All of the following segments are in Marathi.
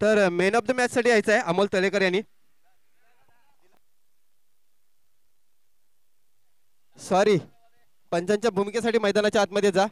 तर मेन ऑफ द मॅच साठी यायचं आहे अमोल तलेकर यांनी. सॉरी, पंचांच्या भूमिकेसाठी मैदानाच्या आतमध्ये जा.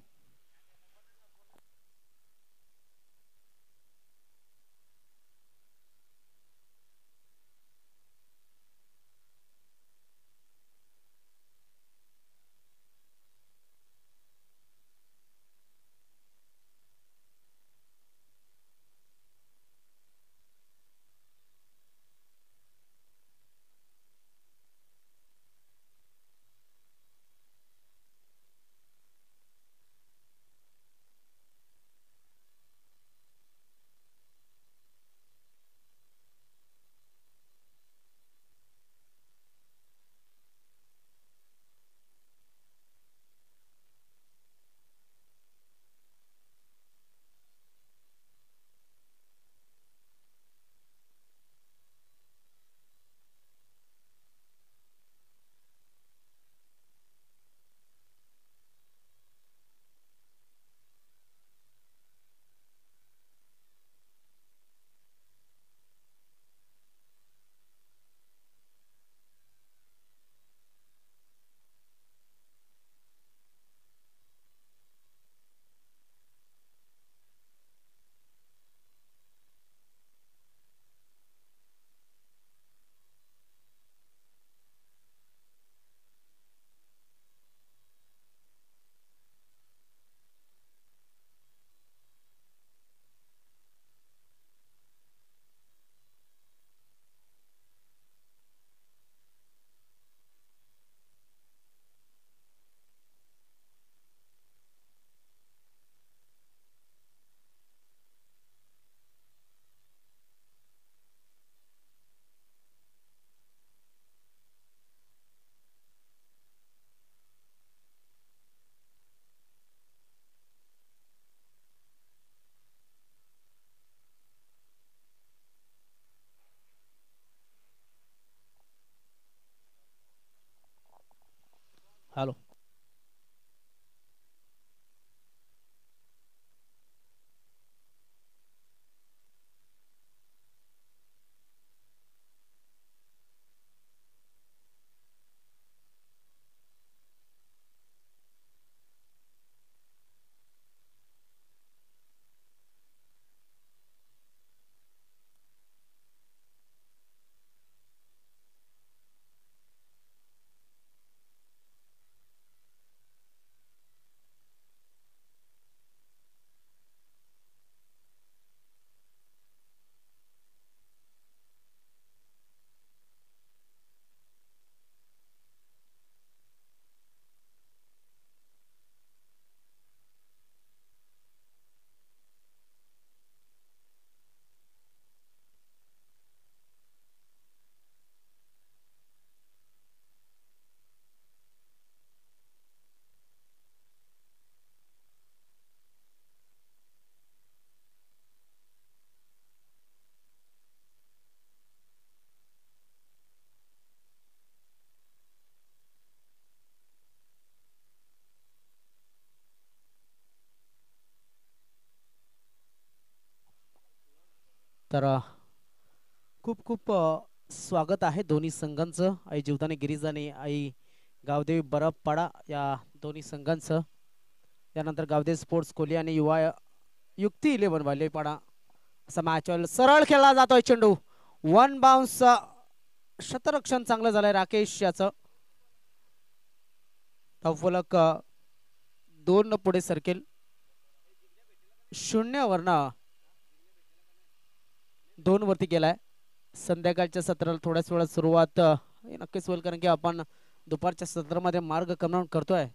हॅलो. तर खूप खूप स्वागत आहे दोन्ही संघांचं. आई जीवदानी गिरीज आणि आई गावदेवी बरफपाडा या दोन्ही संघांचं. त्यानंतर गावदेवी स्पोर्ट्स कोली आणि युवा युक्ती 11 वालेपाडा असा मॅच सरळ खेळला जातोय चेंडू. One bounce. शतरक्षण चांगलं झालंय राकेश याचं. धावफलक 2 पुढे सरकेल. 0 वरनं 2 वरती गेलाय. संध्याकाळच्या सत्राला थोड्याच वेळात सुरुवात नक्कीच होईल, कारण की आपण दुपारच्या सत्रामध्ये मार्गक्रमण करतोय.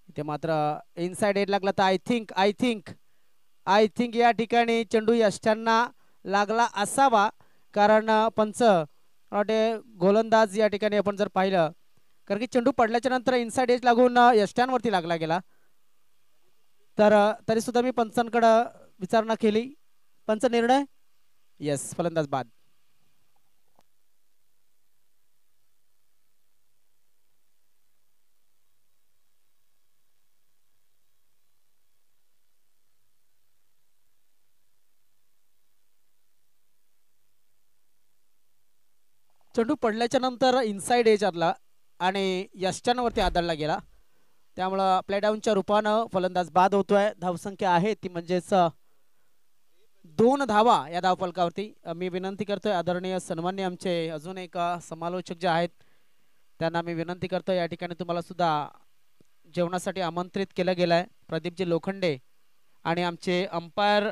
इथे मात्र इनसाइड एड लागला तर आय थिंक या ठिकाणी चेंडू यष्टांना लागला असावा, कारण पंच गोलंदाज या ठिकाणी आपण जर पाहिलं, कारण की चेंडू पडल्याच्या नंतर इनसाइड एज लागून यष्ट्यांवरती लागला गेला. तर तरी सुद्धा मी पंचांकडे विचारणा केली. पंच निर्णय. यस, फलंदाज बाद. चेंडू पडल्याच्या नंतर इनसाइड एज आदला आणि यष्टांवरती आदळला गेला, त्यामुळं प्ले डाऊनच्या रूपानं फलंदाज बाद होतोय. धावसंख्या आहे ती म्हणजेच 2 धावा या धावफलकावरती. मी विनंती करतोय आदरणीय सन्मान्य आमचे अजून एक समालोचक जे आहेत त्यांना मी विनंती करतोय, या ठिकाणी तुम्हाला सुद्धा जेवणासाठी आमंत्रित केलं गेलं आहे. प्रदीपजी लोखंडे आणि आमचे अंपायर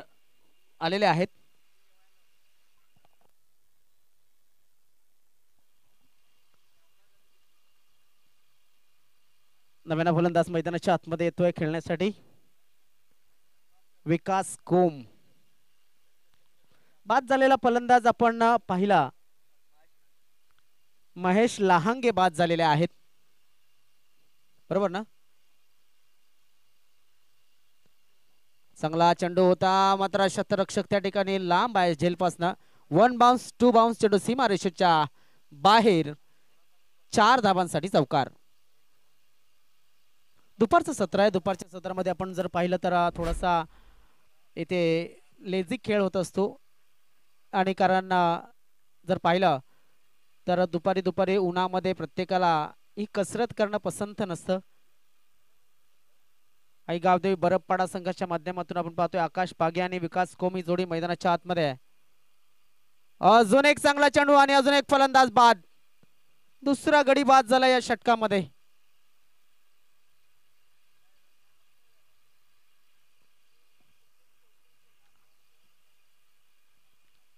आलेले आहेत. नव्यानं फलंदाज मैदानाच्या आतमध्ये येतोय खेळण्यासाठी, विकास कोम. बाद झालेला फलंदाज आपण पाहिला, महेश लहांगे बाद झालेले आहेत, बरोबर ना. चांगला चेंडू होता मात्र शतरक्षक त्या ठिकाणी लांब आहे झेलपासनं. 1 बाउन्स 2 बाउन्स चेंडू सीमा रेषेच्या बाहेर. 4 धावांसाठी चौकार. दुपारचं सत्र आहे. दुपारच्या सत्रामध्ये आपण जर पाहिलं तर थोडासा इथे लेझी खेळ होत असतो, आणि कारण जर पाहिलं तर दुपारी उन्हामध्ये प्रत्येकाला ही कसरत करणं पसंत नसतं. आई गावदेवी बरफपाडा संघाच्या माध्यमातून आपण पाहतोय आकाश पागे आणि विकास कोमी जोडी मैदानाच्या आतमध्ये आहे. अजून एक चांगला चेंडू आणि अजून एक फलंदाज बाद. दुसरा गडी बाद झाला या षटकामध्ये.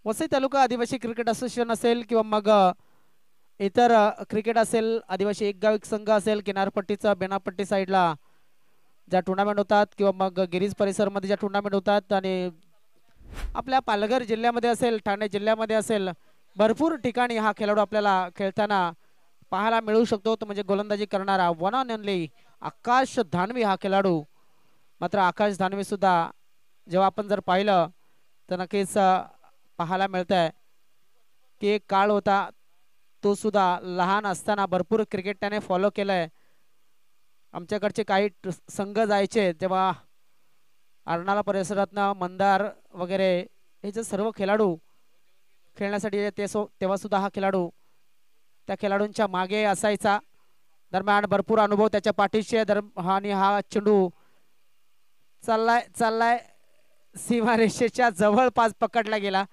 वसई तालुका आदिवासी क्रिकेट असोसिएशन असेल किंवा मग इतर क्रिकेट असेल, आदिवासी एक गाव एक संघ असेल, किनारपट्टीचा बेनापट्टी साईडला ज्या टुर्नामेंट होतात किंवा मग गिरीज परिसरमध्ये ज्या टुर्नामेंट होतात, आणि आपल्या पालघर जिल्ह्यामध्ये असेल, ठाणे जिल्ह्यामध्ये असेल, भरपूर ठिकाणी हा खेळाडू आपल्याला खेळताना पाहायला मिळू शकतो. तो म्हणजे गोलंदाजी करणारा वन ऑन ओनली आकाश धानवी हा खेळाडू. मात्र आकाश धानवी सुद्धा जेव्हा आपण जर पाहिलं तर नक्कीच पाहायला मिळत आहे की एक काळ होता, तो सुद्धा लहान असताना भरपूर क्रिकेट त्याने फॉलो केलंय. आमच्याकडचे काही संघ जायचे तेव्हा अर्नाळा परिसरातनं मंदार वगैरे हे जे सर्व खेळाडू खेळण्यासाठी तेव्हा सुद्धा हा खेळाडू त्या खेळाडूंच्या मागे असायचा. दरम्यान भरपूर अनुभव त्याच्या पाठीशी आणि हा चेंडू चाललाय सीमारेषेच्या जवळपास पकडला गेला.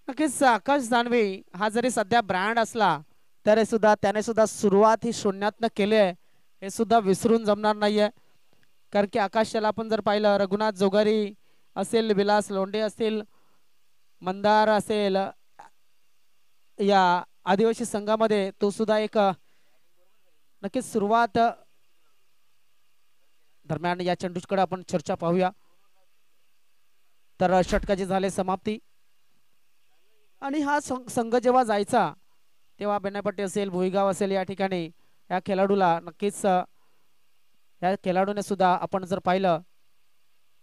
नक्कीच आकाश दानवे हा जरी सध्या ब्रँड असला तरी सुद्धा त्याने सुद्धा सुरुवात ही शून्यातनं केली आहे, हे सुद्धा विसरून जमणार नाहीये. कारण की आकाशाला आपण जर पाहिलं, रघुनाथ जोगारी असेल, विलास लोंढे असतील, मंदार असेल, या आदिवासी संघामध्ये तो सुद्धा एक नक्कीच सुरुवात. दरम्यान या चेंडूकडे आपण चर्चा पाहूया. तर षटकाची झाले समाप्ती, आणि हा संघ जेव्हा जायचा तेव्हा बेनापट्टी असेल, भुईगाव असेल, या ठिकाणी या खेळाडूला नक्कीच या खेळाडूने सुद्धा आपण जर पाहिलं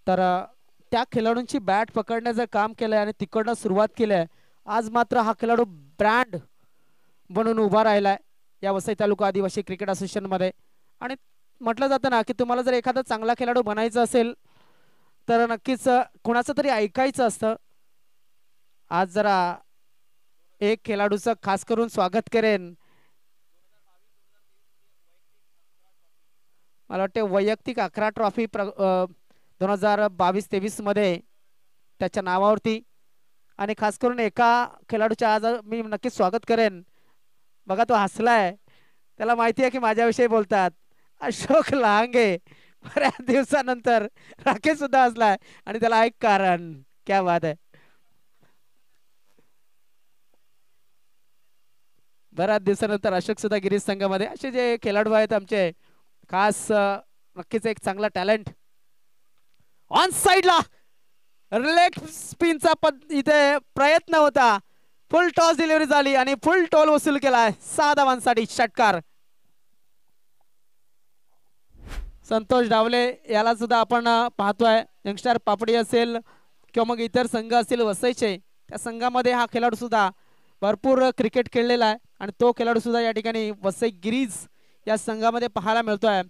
तर त्या खेळाडूंची बॅट पकडण्याचं काम केलंय आणि तिकडनं सुरुवात केली आहे. आज मात्र हा खेळाडू ब्रँड बनून उभा राहिलाय या वसई तालुका आदिवासी क्रिकेट असोसिएशन मध्ये. आणि म्हटलं जातं ना की तुम्हाला जर एखादा चांगला खेळाडू बनायचं असेल तर नक्कीच कोणाचं तरी ऐकायचं असतं. आज जरा एक खेळाडूचं खास करून स्वागत करेन. मला वाटते वैयक्तिक 11 ट्रॉफी 2022-23 मध्ये त्याच्या नावावरती, आणि खास करून एका खेळाडूच्या आज मी नक्कीच स्वागत करेन. बघा तो हसलाय, त्याला माहिती आहे की माझ्याविषयी बोलतात. अशोक लहांगे. बऱ्याच दिवसानंतर राकेश सुद्धा हसलाय आणि त्याला एक कारण. क्या बात आहे. बऱ्याच दिवसानंतर अशोक सुद्धा गिरीश संघामध्ये. असे जे खेळाडू आहेत आमचे खास, नक्कीच एक चांगला टॅलेंट. ऑन साइडला लेग स्पिनचा इथे प्रयत्न होता, फुल टॉस डिलिव्हरी झाली आणि फुल टोल वसूल केलाय. 6 धावांसाठी षटकार. संतोष डावले याला सुद्धा आपण पाहतोय. यंगस्टर पापडी असेल किंवा मग इतर संघ असतील वसईचे, त्या संघामध्ये हा खेळाडू सुद्धा भरपूर क्रिकेट खेळलेला आहे, आणि तो खेळाडू सुद्धा या ठिकाणी वसई गिरीज या संघामध्ये पाहायला मिळतोय.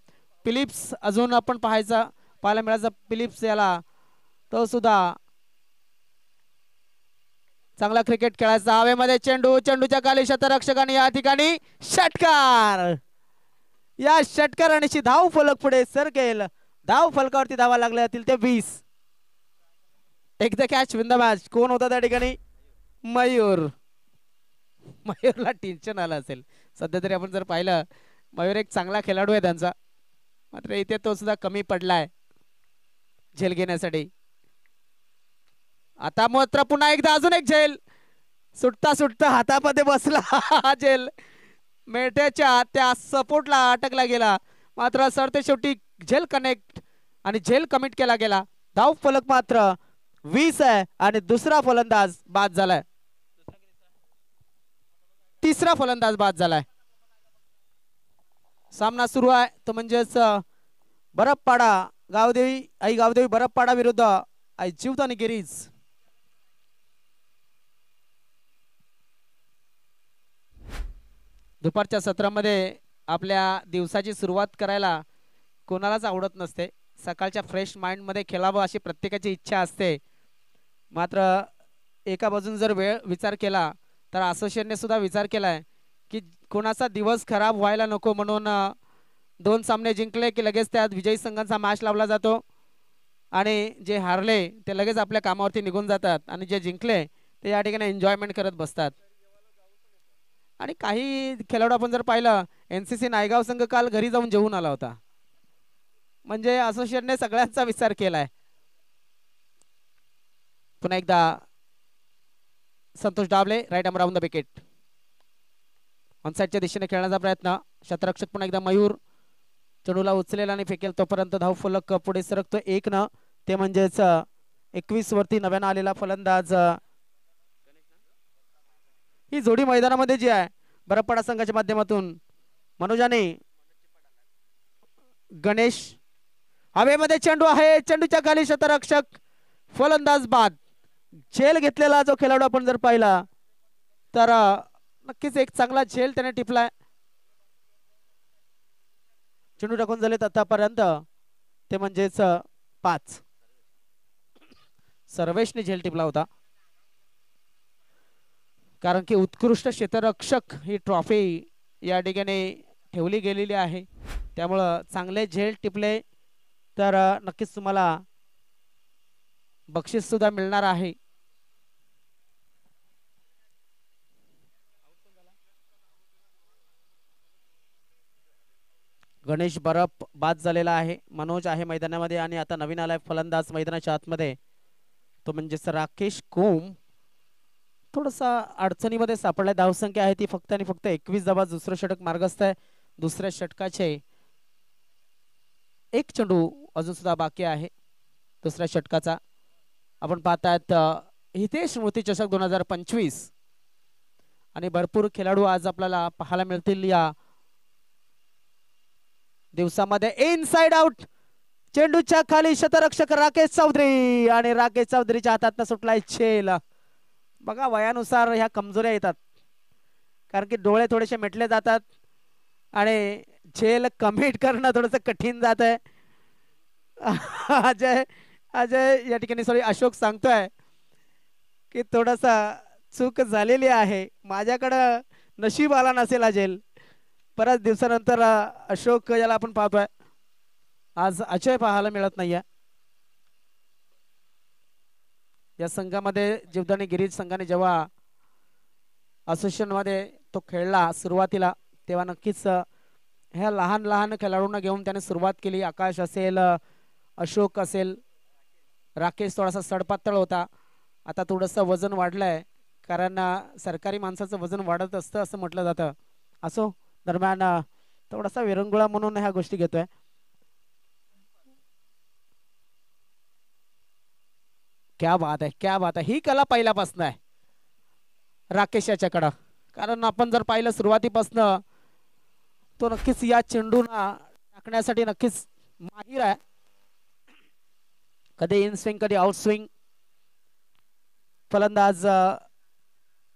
फिलिप्स अजून आपण पाहायला मिळायचा फिलिप्स याला, तो सुद्धा चांगला क्रिकेट खेळायचा. हवेमध्ये चेंडू, चेंडूच्या खाली शतरक्षकाने या ठिकाणी षटकार. या षटकाराची धाव फलक पुढे सरकेल. धाव फलकावरती धावा लागल्या असतील ते 20. Take the catch, win the match. कोण होता त्या ठिकाणी? मयूर. मयूरला टेन्शन आलं असेल सध्या तरी. आपण जर पाहिलं, मयूर एक चांगला खेळाडू आहे त्यांचा, मात्र इथे तो सुद्धा कमी पडलाय झेल घेण्यासाठी. आता मात्र पुन्हा एकदा अजून एक झेल. सुटता सुटता हातामध्ये बसला हा झेल. मेट्याच्या त्या सपोर्टला अटकला गेला, मात्र सरते शेवटी झेल कनेक्ट आणि झेल कमिट केला गेला. धाव फलक मात्र 20 आहे आणि दुसरा फलंदाज बाद झालाय. तिसरा फलंदाज बाद झालाय. सामना सुरू आहे तो म्हणजेच बरफपाडा गावदेवी, आई गावदेवी बरफपाडा विरुद्ध आई जीवदानी गिरीज. दुपारच्या सत्रामध्ये आपल्या दिवसाची सुरुवात करायला कोणालाच आवडत नसते. सकाळच्या फ्रेश माइंडमध्ये खेळावं अशी प्रत्येकाची इच्छा असते. मात्र एका बाजून जर वेळ विचार केला तर असोसिएशनने सुद्धा विचार केलाय की कोणाचा दिवस खराब व्हायला नको म्हणून 2 सामने जिंकले की लगेच त्यात विजयी संघांचा मॅच लावला जातो आणि जे हारले ते लगेच आपल्या कामावरती निघून जातात आणि जे जिंकले ते या ठिकाणी एन्जॉयमेंट करत बसतात. आणि काही खेळाडू आपण जर पाहिलं, NCC नायगाव संघ काल घरी जाऊन जेवून आला होता. म्हणजे असोसिएशनने सगळ्यांचा विचार केलाय. पुन्हा एकदा Santosh Dabale, right arm round the wicket. ऑनसाइडच्या दिशेने खेळण्याचा प्रयत्न. शतरक्षक पुन्हा एकदा मयूर चेंडूला उचलेला आणि फेकेल तोपर्यंत धाव फलक पुढे सरकतो 1 न. ते म्हणजेच 21 वरती नव्यानं आलेला फलंदाज. ही जोडी मैदानामध्ये जी आहे बरफपाडा संघाच्या माध्यमातून मनोजाने गणेश. हवेमध्ये चेंडू आहे, चेंडूच्या खाली शतरक्षक, फलंदाज बाद. झेल घेतलेला जो खेळाडू आपण जर पाहिला तर नक्कीच एक चांगला झेल त्याने टिपलाय. चेंडू टाकून झालेत आतापर्यंत ते म्हणजेच 5. सर्वेशने झेल टिपला होता, कारण की उत्कृष्ट क्षेत्ररक्षक ही ट्रॉफी या ठिकाणी ठेवली गेलेली आहे. त्यामुळं चांगले झेल टिपले तर नक्कीच तुम्हाला बक्षीस सुद्धा मिळणार आहे. गणेश बरफ बाद झालेला आहे. मनोज आहे मैदानामध्ये आणि आता नवीन आलाय फलंदाज मैदानाच्या आतमध्ये, तो म्हणजेच राकेश कोम. थोडासा अडचणीमध्ये सापडलाय. धावसंख्या आहे ती फक्त आणि फक्त 21 धावा. दुसरं षटक मार्गस्थ आहे. दुसऱ्या षटकाचे एक चेंडू अजून सुद्धा बाकी आहे दुसऱ्या षटकाचा. आपण पाहतात हितेश स्मृती चषक 2025 आणि भरपूर खेळाडू आज आपल्याला पाहायला मिळतील या दिवसामध्ये. इनसाइड आउट, चेंडूच्या खाली शतरक्षक राकेश चौधरी आणि राकेश चौधरीच्या हातात सुटलाय झेल. बघा वयानुसार ह्या कमजोऱ्या येतात, कारण की डोळे थोडेसे मिटले जातात आणि झेल कमिट करणं थोडंसं कठीण जात आहे. अजय या ठिकाणी सॉरी अशोक सांगतोय की थोडासा चूक झालेली आहे, माझ्याकडं नशीब आला नसेल हा झेल. बऱ्याच दिवसानंतर अशोक याला आपण पाहतोय, आज अजय पाहायला मिळत नाहीये. या संघामध्ये जीवदानी गिरीज संघाने जेव्हा असोसिएशन मध्ये तो खेळला सुरुवातीला, तेव्हा नक्कीच ह्या लहान लहान खेळाडूंना घेऊन त्याने सुरुवात केली. आकाश असेल, अशोक असेल, राकेश थोडासा सडपातळ होता. आता थोडंसं वजन वाढलंय, कारण सरकारी माणसाचं वजन वाढत असतं असं म्हटलं जातं. असो, दरम्यान थोडासा विरंगुळा म्हणून ह्या गोष्टी घेतोय. क्या बात आहे, क्या बात आहे. ही कला पहिल्यापासून आहे राकेश याच्याकडं, कारण आपण जर पाहिलं सुरुवातीपासनं तो नक्कीच या चेंडूला टाकण्यासाठी नक्कीच माहीर आहे. कधी इन स्विंग कधी आउट स्विंग. फलंदाज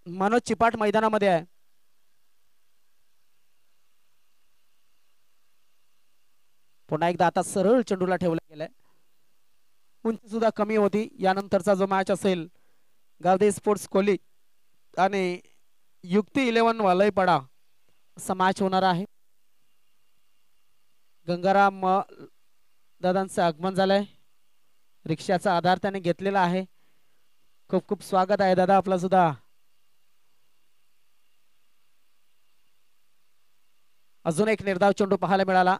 मनोज चिपाट मैदानामध्ये आहे. पुन्हा एकदा आता सरळ चेंडूला ठेवला गेलाय. उंची सुद्धा कमी होती. यानंतरचा जो मॅच असेल गावदे स्पोर्ट्स कोली आणि युक्ती 11 वालयपाडा असा मॅच होणार आहे. गंगाराम दादांचं आगमन झालंय. रिक्षाचा आधार त्याने घेतलेला आहे. खूप खूप स्वागत आहे दादा आपला सुद्धा. अजून एक निर्धाव चेंडू पाहायला मिळाला.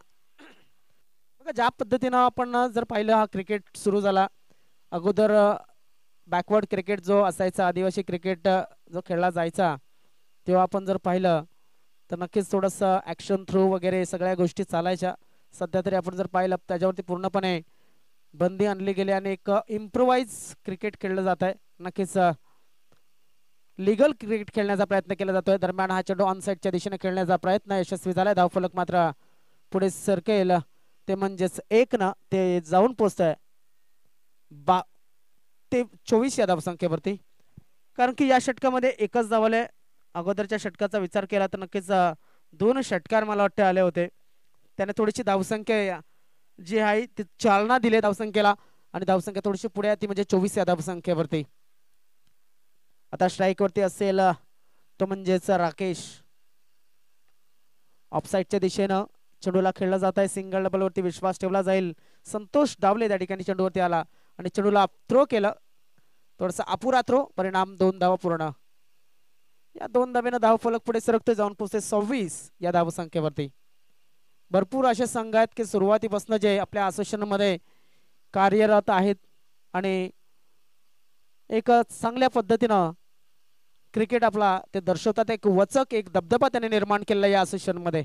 बघा ज्या पद्धतीनं आपण जर पाहिलं हा क्रिकेट सुरू झाला अगोदर बॅकवर्ड क्रिकेट जो असायचा आदिवासी क्रिकेट जो खेळला जायचा तेव्हा आपण जर पाहिलं तर नक्कीच थोडंसं ॲक्शन थ्रू वगैरे सगळ्या गोष्टी चालायच्या. सध्या तरी आपण जर पाहिलं त्याच्यावरती पूर्णपणे बंदी आणली गेली आणि एक इम्प्रोवाइज क्रिकेट खेळलं जात आहे. नक्कीच लीगल क्रिकेट खेळण्याचा प्रयत्न केला जातोय. दरम्यान हा चेंडू ऑन साईडच्या दिशेने खेळण्याचा प्रयत्न यशस्वी झालाय. धावफलक मात्र पुढे सरकेल ते म्हणजेच 1 न ते जाऊन पोहोचतंय ते 24 या धावसंख्येवरती. कारण की या षटकामध्ये एकच धावले. अगोदरच्या षटकाचा विचार केला तर नक्कीच 2 षटकार मला वाटते आले होते. त्याने थोडीशी धावसंख्या जी आहे ती चालना दिली धावसंख्येला आणि धावसंख्या थोडीशी पुढे ती म्हणजे 24 या धावसंख्येवरती. आता स्ट्राईक वरती असेल तो म्हणजेच राकेश. ऑफसाईडच्या दिशेनं चेंडूला खेळला जात आहे. सिंगल डबल वरती विश्वास ठेवला जाईल. संतोष डावले त्या ठिकाणी चेंडूवरती आला आणि चेंडूला थ्रो केलं. थोडासा अपुरा थ्रो. परिणाम 2 धावा पूर्ण. या 2 धावेनं धावफलक पुढे सरकतोय जाऊन पोहोचते 26 या धावसंख्येवरती. भरपूर असे संघ आहेत की सुरुवातीपासून जे आपल्या असोसिएशन मध्ये कार्यरत आहेत आणि एक चांगल्या पद्धतीनं क्रिकेट आपला ते दर्शवतात. एक वचक एक दबदबा त्याने निर्माण केलेला या असोसिएशन मध्ये.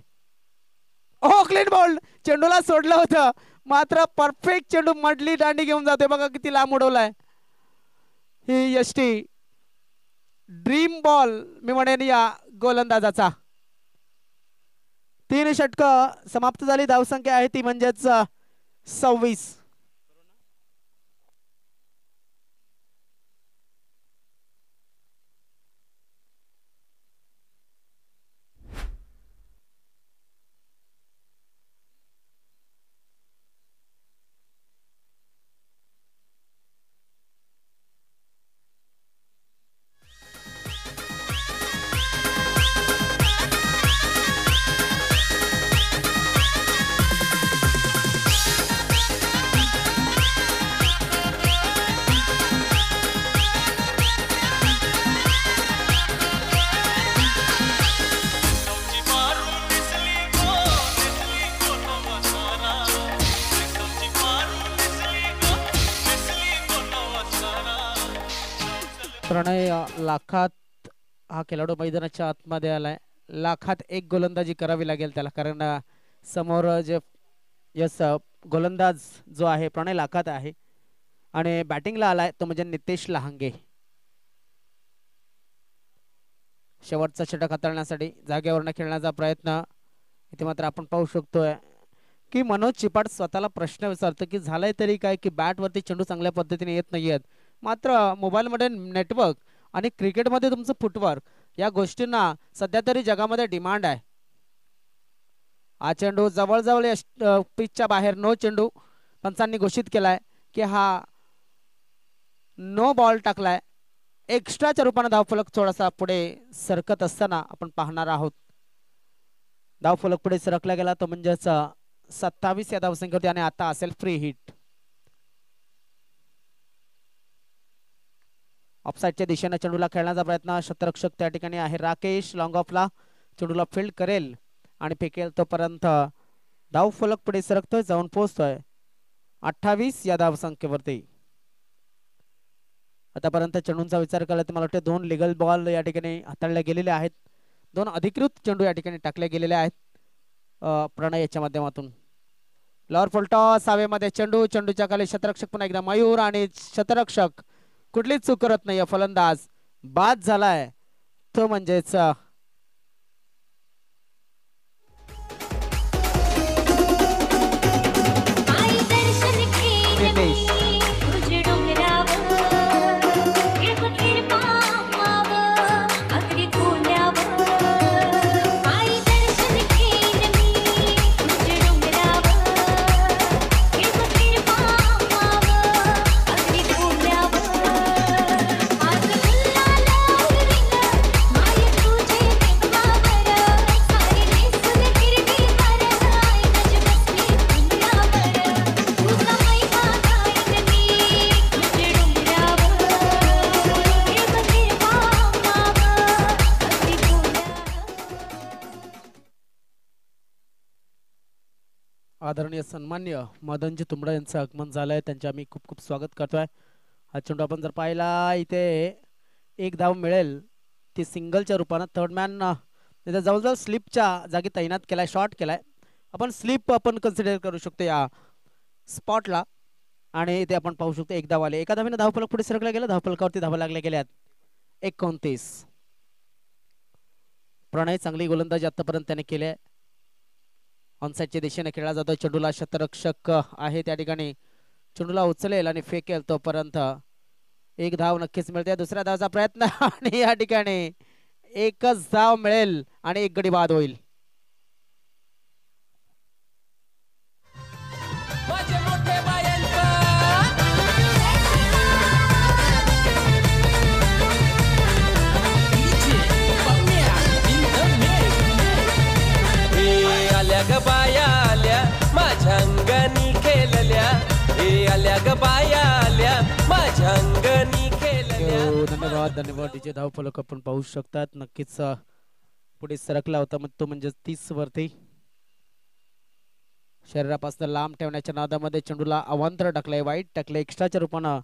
ओ क्लीन बॉल. चेंडूला सोडलं होतं मात्र परफेक्ट चेंडू मडली दांडी घेऊन जाते. बघा किती लांब उडवलाय. ही यष्टी ड्रीम बॉल मी म्हणेन या गोलंदाजाचा. 3 षटक समाप्त झाली. धावसंख्या आहे ती म्हणजेच 26. प्रणय लाखात हा खेळाडू मैदानाच्या आतमध्ये आलाय. लाखात एक गोलंदाजी करावी लागेल त्याला कारण समोर जे यस गोलंदाज जो आहे प्रणय लाखात आहे आणि बॅटिंगला आलाय तो म्हणजे नितेश लहांगे. शेवटचा षटक हाताळण्यासाठी जागेवरनं खेळण्याचा प्रयत्न. इथे मात्र आपण पाहू शकतोय की मनोज चिपाट स्वतःला प्रश्न विचारतो की झालंय तरी काय की बॅट वरती चेंडू चांगल्या पद्धतीने येत नाहीयेत. मात्र मोबाईल मध्ये नेटवर्क आणि क्रिकेटमध्ये तुमचं फुटवर्क या गोष्टींना सध्या तरी जगामध्ये डिमांड आहे. हा चेंडू जवळजवळ पिचच्या बाहेर नो चेंडू पंचांनी घोषित केलाय की हा नो बॉल टाकलाय. एक्स्ट्राच्या रूपाने धावफलक थोडासा पुढे सरकत असताना आपण पाहणार आहोत. धावफलक पुढे सरकला गेला तो म्हणजेच 27 या धावसंख्येवरती आणि आता असेल फ्री हिट. ऑफसाईडच्या दिशेने चेंडूला खेळण्याचा प्रयत्न. शतरक्षक त्या ठिकाणी आहे राकेश. लॉंग ऑफला चेंडूला फील्ड करेल आणि फेकेल तोपर्यंत धावफलक पुढे सरकतोय जाऊन पोहोचतोय 28 या धावसंख्येवरती. आतापर्यंत चेंडूंचा विचार केला तर मला वाटतं 2 लिगल बॉल या ठिकाणी हाताळले गेलेले आहेत. 2 अधिकृत चेंडू या ठिकाणी टाकले गेलेले आहेत प्रणय याच्या माध्यमातून. लॉर फुलटॉस हवेमध्ये चेंडू. चेंडूच्या खाली शतरक्षक पुन्हा एकदा मयूर आणि शतरक्षक कुठलीच चूक करत नाही. फलंदाज बाद झालाय तो म्हणजेच आदरणीय सन्मान्य मदनजी तुंबडा यांचं आगमन झालंय, त्यांचे आम्ही खूप खूप स्वागत करतोय. हा चेंडू आपण जर पाहिला इथे एक धाव मिळेल ती सिंगलच्या रूपानं. थर्ड मॅन इथे जवळजवळ स्लिपच्या जागी तैनात केलाय, शॉट केलाय. आपण स्लिप आपण कन्सिडर करू शकतो या स्पॉटला. आणि इथे आपण पाहू शकतो एक धाव आले. एका धावेने धावफलक पुढे सरकला गेला. धावफलकावरती धावा लागल्या गेल्यात 29. प्रणय चांगली गोलंदाजी आतापर्यंत त्याने केली आहे. ऑनसाईडच्या दिशेने खेळला जातो. चेंडूला शतरक्षक आहे त्या ठिकाणी, चेंडूला उचलेल आणि फेकेल तोपर्यंत एक धाव नक्कीच मिळते. दुसऱ्या धावाचा प्रयत्न आणि या ठिकाणी एकच धाव मिळेल आणि एक गडी बाद होईल. बाया आल्या माझ्या अंगणी खेळल्या, हे आल्या ग बाया आल्या माझ्या अंगणी खेळल्या. धन्यवाद धन्यवाद. तिचे धावफलक आपण पाहू शकतात. नक्कीच पुढे सरकला होता मग तो म्हणजे 30 वरती. शरीरापासून लांब ठेवण्याच्या नादामध्ये चेंडूला अवांतर टाकलंय, वाईट टाकलंय एक्स्ट्राच्या रूपानं.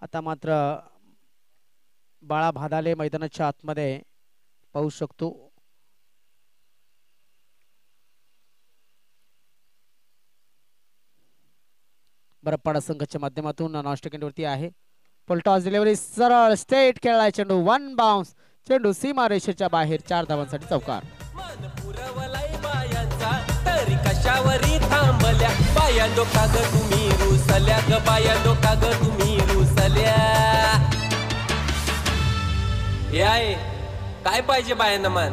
आता मात्र बाळा भादाले मैदानाच्या आतमध्ये पाहू शकतो. बरपाडा संघाच्या माध्यमातून नॉन वरती आहे. पलटॉस डिलिव्हरी सरळ स्ट्रेट खेळलाय चेंडू. 1 बाउन्स. चेंडू सीमा रेषेच्या बाहेर. 4 धावांसाठी चौकार. तरी कशावरी थांबल्या बायांदो का ग तुम्ही रुसल्या ग बायांदो का ग तुम्ही रुसल्या. याय काय पाहिजे बायांना मान?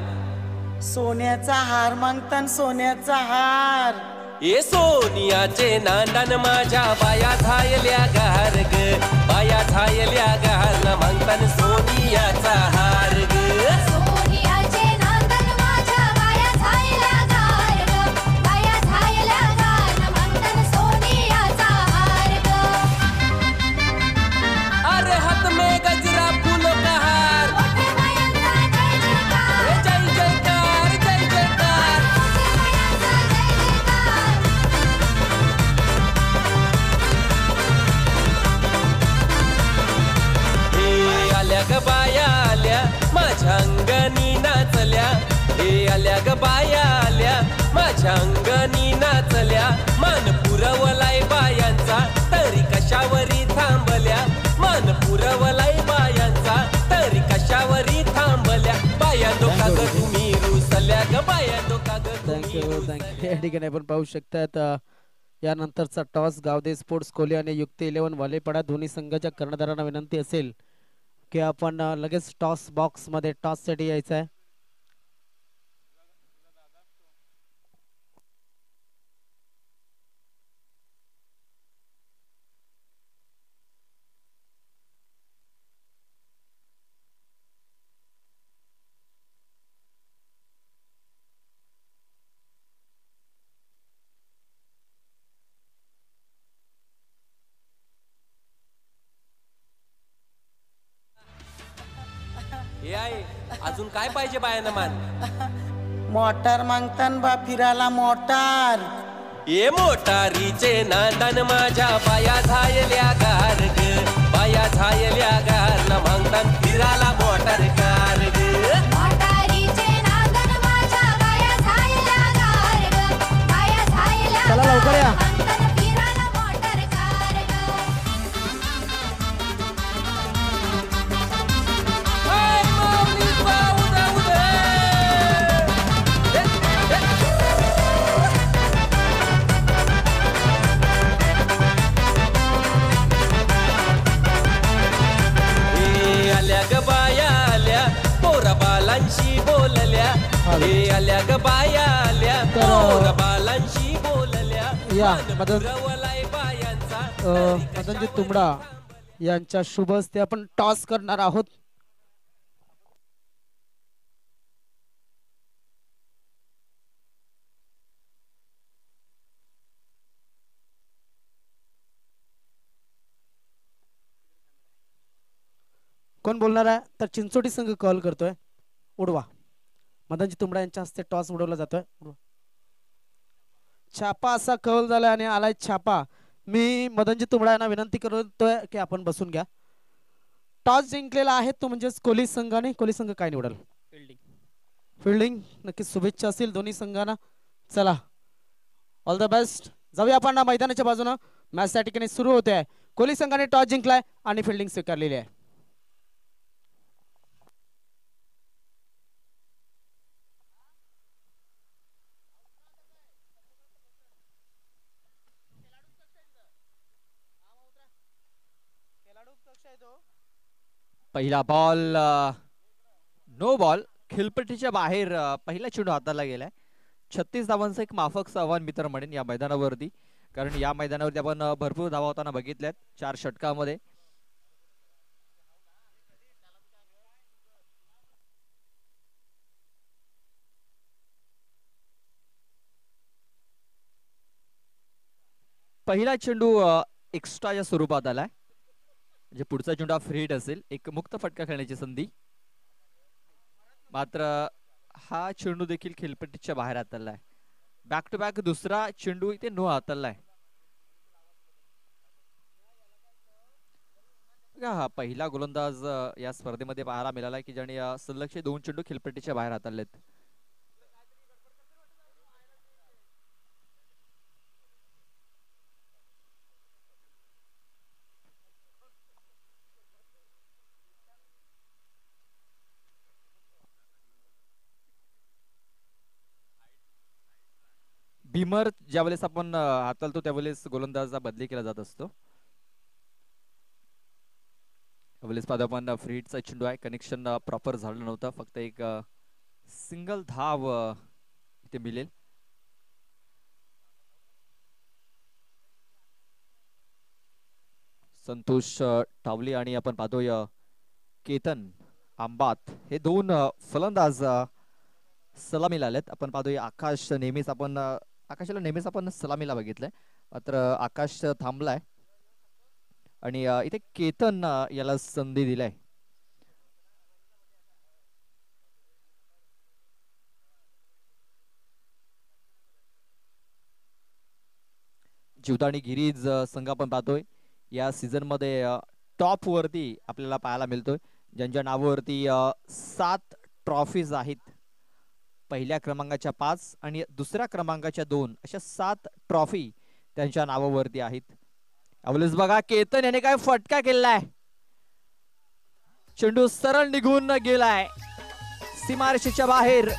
सोन्याचा हार मागतान सोन्याचा हार. ए सोनियाचे नांदन माझ्या बाया झायल्या गार ग, बाया झायल्या गार न मागतान सोनियाचा हार ग. सोनियाचे नांदन माझ्या बाया झायल्या गार ग, बाया झायल्या गार न मागतान सोनियाचा हार ग. अरे हात में गजरा फूल का हार, मोठे बायांचा जय जयकार, जय जयकार जय जयकार. मोठे बायांचा जय जयकार. हे आल्या ग बाया आल्या माझ्या अंगणी नाचल्या, हे आल्या ग बाया आल्या माझ्या अंगणी नाचल्या. मान पुरवलाय बायांचा तरी कशावरी थांबल्या, मान पुरवलाय बायांचा तरी कशावरी थांबल्या. बाया डोका ग तुम्ही रुसल्या ग, बाया डोका ग तुम्ही थँक्यू थँक्यू. या ठिकाणी आपण पाहू शकतात यानंतरचा टॉस गावदे स्पोर्ट्स कोहली आणि युक्ती 11 वालेपाडा दोन्ही संघाच्या कर्णधारांना विनंती असेल की आपण लगेच टॉस बॉक्स मध्ये टॉस साठी यायचं आहे. हे आहे अजून काय पाहिजे बायांना मान? मोटार मागतान बा फिराला मोटार. ये मोटारीचे नांदन माझ्या बाया झायल्या गार ग, बाया झायल्या गार न मागतान फिराला मोटार कार ग. मोटारीचे नांदन माझ्या बाया झायल्या गार ग, बाया झायल्या चला लवकर या. मागतान फिराला मोटार कार ग. हाय माऊली पाऊ जाऊ दे. हे आल्या ग बाया आल्या पोरा बालांशी बोलल्या, हे आल्या ग बाया आल्या पोरा बालांशी बोलल्या. या, मान मदन- पुरवलाय बायांचा मदनजी तुंबडा यांच्या शुभ हस्ते आपण टॉस करणार आहोत. कोण बोलणार आहे? तर चिंचोटी संघ कॉल करतोय. उडवा. मदनजी तुंबडा यांच्या हस्ते टॉस उडवला जातोय. उडवा. छापा असा कौल झाला आणि आलाय छापा. मी मदनजी तुंबडा यांना विनंती करतोय की आपण बसून घ्या. टॉस जिंकलेला आहे तो म्हणजेच कोहली संघाने. कोहली संघ काय निवडाल? फिल्डिंग. नक्कीच शुभेच्छा असतील दोन्ही संघांना. चला ऑल द बेस्ट. जाऊया आपण मैदानाच्या बाजूनं. मॅच त्या ठिकाणी सुरू होते आहे. कोहली संघाने टॉस जिंकलाय आणि फिल्डिंग स्वीकारलेली आहे. पहिला बॉल नो बॉल. खिलपट्टीच्या बाहेर पहिला चेंडू हाताला गेलाय. 36 धावांचं एक माफक आव्हान मित्र म्हणेन या मैदानावरती, कारण या मैदानावरती आपण भरपूर धावा होताना बघितल्यात 4 षटकामध्ये. पहिला चेंडू एक्स्ट्राच्या स्वरूपात आलाय, म्हणजे पुढचा चेंडू हा फ्री हिट असेल. एक मुक्त फटका खेळण्याची संधी. मात्र हा चेंडू देखील खेळपट्टीच्या बाहेर हाताळलाय. बॅक टू बॅक दुसरा चेंडू इथे नो हाताळलाय. हा पहिला गोलंदाज या स्पर्धेमध्ये पाहायला मिळाला की ज्याने सलगचे 2 चेंडू खेळपट्टीच्या बाहेर हाताळलेत. भीमर ज्यावेळेस आपण हाताळतो त्यावेळेस गोलंदाजा बदली केला जात असतो. त्यावेळेस पाहतो आपण फ्री हिटचा चेंडू आहे. कनेक्शन प्रॉपर झालं नव्हतं. फक्त एक सिंगल धाव इथे मिळेल. संतोष टावली आणि आपण पाहतोय केतन आंबात हे 2 फलंदाज सलामीला आलेत. आपण पाहतोय आकाश नेहमीच आपण आकाशाला नेहमीच आपण सलामीला बघितलंय, मात्र आकाश थांबलाय आणि इथे केतन याला संधी दिलाय. जीवदानी गिरीज संघ आपण पाहतोय या सीझन मध्ये टॉप वरती आपल्याला पाहायला मिळतोय, ज्यांच्या नावावरती 7 ट्रॉफीज आहेत. पहिल्या क्रमांकाच्या 5 आणि दुसऱ्या क्रमांकाच्या 2 अशा 7 ट्रॉफी त्यांच्या नावावरती आहेत. अवलेस बघा केतन याने काय फटका केलाय. चेंडू सरळ निघून गेलाय सीमारेषेच्या बाहेर.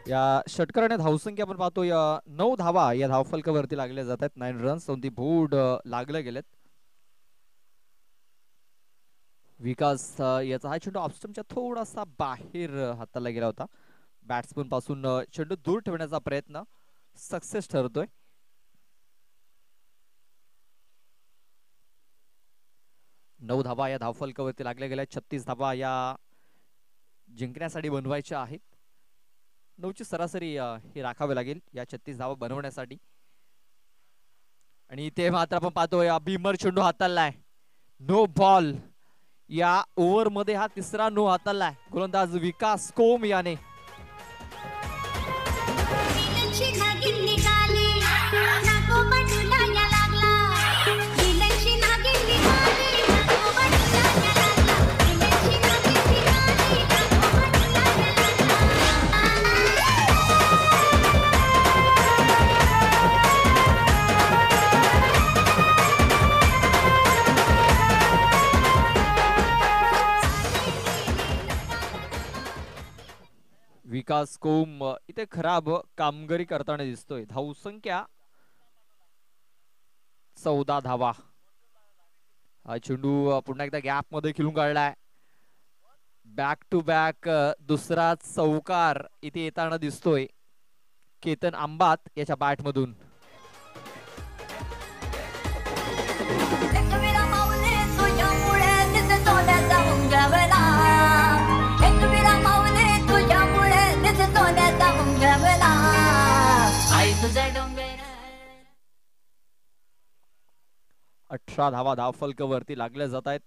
या षटकाराने धावसंख्या आपण पाहतो 9 धावा या धावफलकावरती लागल्या जातात. 9 रन्स ऑन दी बोर्ड लागले गेलेत. विकास याचा हा चेंडू ऑफस्टंपच्या थोडासा बाहेर हाताला गेला होता. बॅट्समन पासून चेंडू दूर ठेवण्याचा प्रयत्न सक्सेस ठरतोय. नऊ धावा या धावफलकावरती लागल्या गेल्या. 36 धावा या जिंकण्यासाठी बनवायच्या आहेत. 9ची सरासरी ही राखावी लागेल या 36 धावा बनवण्यासाठी. आणि ते मात्र आपण पाहतोय भीमर चेंडू हाताळलाय. No ball. या ओव्हर मध्ये हा तिसरा नो हाताळलाय गोलंदाज विकास कोम याने. विकास कोम इथे खराब कामगिरी करताना दिसतोय. धावसंख्या 14 धावा. हा चेंडू पुन्हा एकदा गॅप मध्ये खेळून काढलाय. बॅक टू बॅक दुसरा चौकार इथे येताना दिसतोय केतन आंबात याच्या बॅट मधून. अठरा धावा धावफलकावरती लागल्या जात आहेत.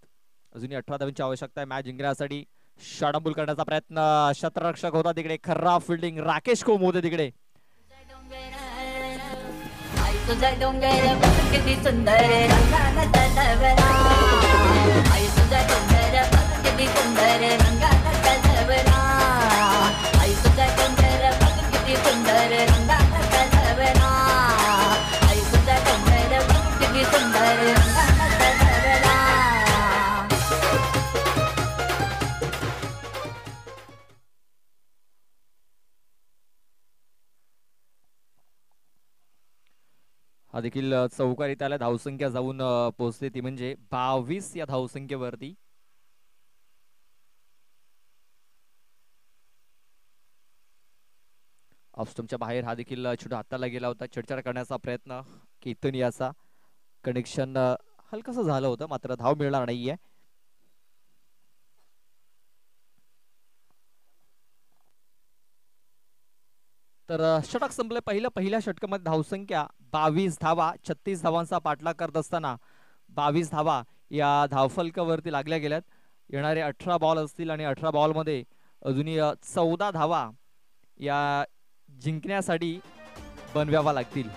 अजूनही 18 धावांची आवश्यकता आहे मॅच जिंकण्यासाठी. षडंबूल करण्याचा प्रयत्न, शतरक्षक होता तिकडे, खराब फिल्डिंग, राकेश कोम होते तिकडे. तुझा डोंगर बघ किती सुंदर रंगानं तलवला. आई तुझा डोंगर बघ किती सुंदर रंगानं तलवला. आई तुझा डोंगर बघ किती सुंदर रंगानं तलवला. आई तुझा डोंगर बघ किती सुंदर रंगानं तलवला. हा देखील चौकारी त्याला धावसंख्या जाऊन पोहोचते ती म्हणजे 22 या धावसंख्येवरती. ऑफस्टंपच्या बाहेर हा देखील चेंडू हाताला गेला होता. चिडचिड करण्याचा प्रयत्न केतन याचा. कनेक्शन हलकसं झालं होतं मात्र धाव मिळणार नाहीये. तर षटक संपले. पहिल्या षटकामध्ये धावसंख्या 22 धावा, 36 धावांचा पाठलाग करत असताना 22 धावा या धावफलकावरती लागल्या गेल्यात. येणारे 18 बॉल असतील आणि 18 बॉल मध्ये अजूनही 14 धावा या जिंकण्यासाठी बनवाव्या लागतील.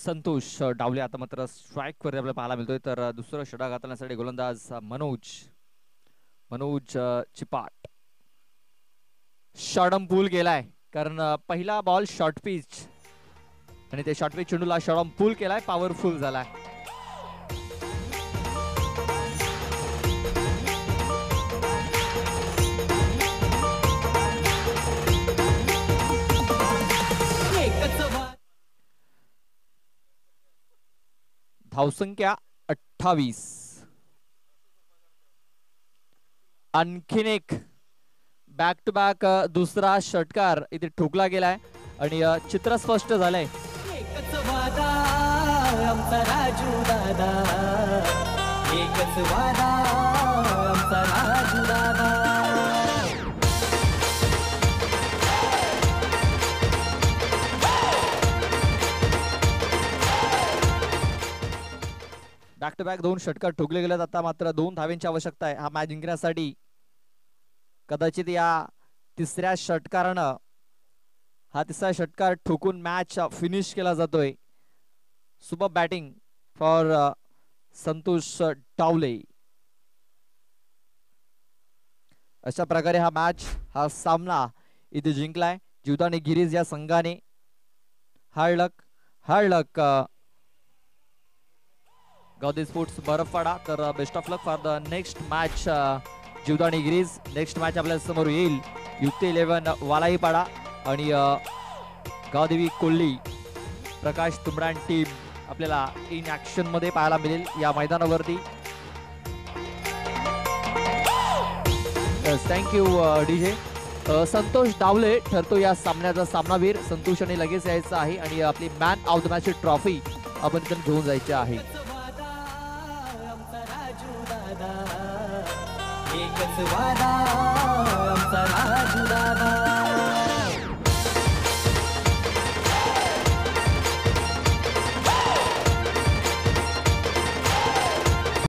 संतोष डावले आता मात्र स्ट्राईक वर आपल्याला पाहायला मिळतोय. तर दुसरं षटक हाताळण्यासाठी गोलंदाज मनोज चिपाट. शॉर्टम पूल केलाय कारण पहिला बॉल शॉर्ट पिच आणि ते शॉर्ट पिच चेंडूला शॉर्टम पूल केलाय, पॉवरफुल झालाय. धावसंख्या 28. आणखीन एक बॅक टू बॅक दुसरा षटकार इथे ठोकला गेलाय आणि चित्र स्पष्ट झालंय. एकच वादा आमचा राजू दादा, एकच वादा आमचा राजू दादा. बॅक टू बॅक 2 षटकार ठोकले गेलेत. आता मात्र 2 धावांची आवश्यकता आहे हा मॅच जिंकण्यासाठी. कदाचित या तिसऱ्या षटकारानं हा तिसरा षटकार ठोकून मॅच फिनिश केला जातोय. Super batting for Santosh Davle. अशा प्रकारे हा सामना इथे जिंकलाय जीवदानी गिरीज या संघाने. हार्ड लक गौदी स्पोर्ट्स बरफवाडा. तर best of luck for the next match Jivdani गिरीज. नेक्स्ट मॅच आपल्या समोर येईल युक्ती 11 वालाईपाडा आणि गावदेवी कोल्ली. प्रकाश तुंबडान टीम आपल्याला इन ऍक्शन मध्ये पाहायला मिळेल या मैदानावरती. Thank you DJ. संतोष डावले ठरतो या सामन्याचा सामनावीर. संतोषाने लगेच यायचं आहे आणि आपली man of the match trophy आपण इथून घेऊन जायची आहे. एकच वादा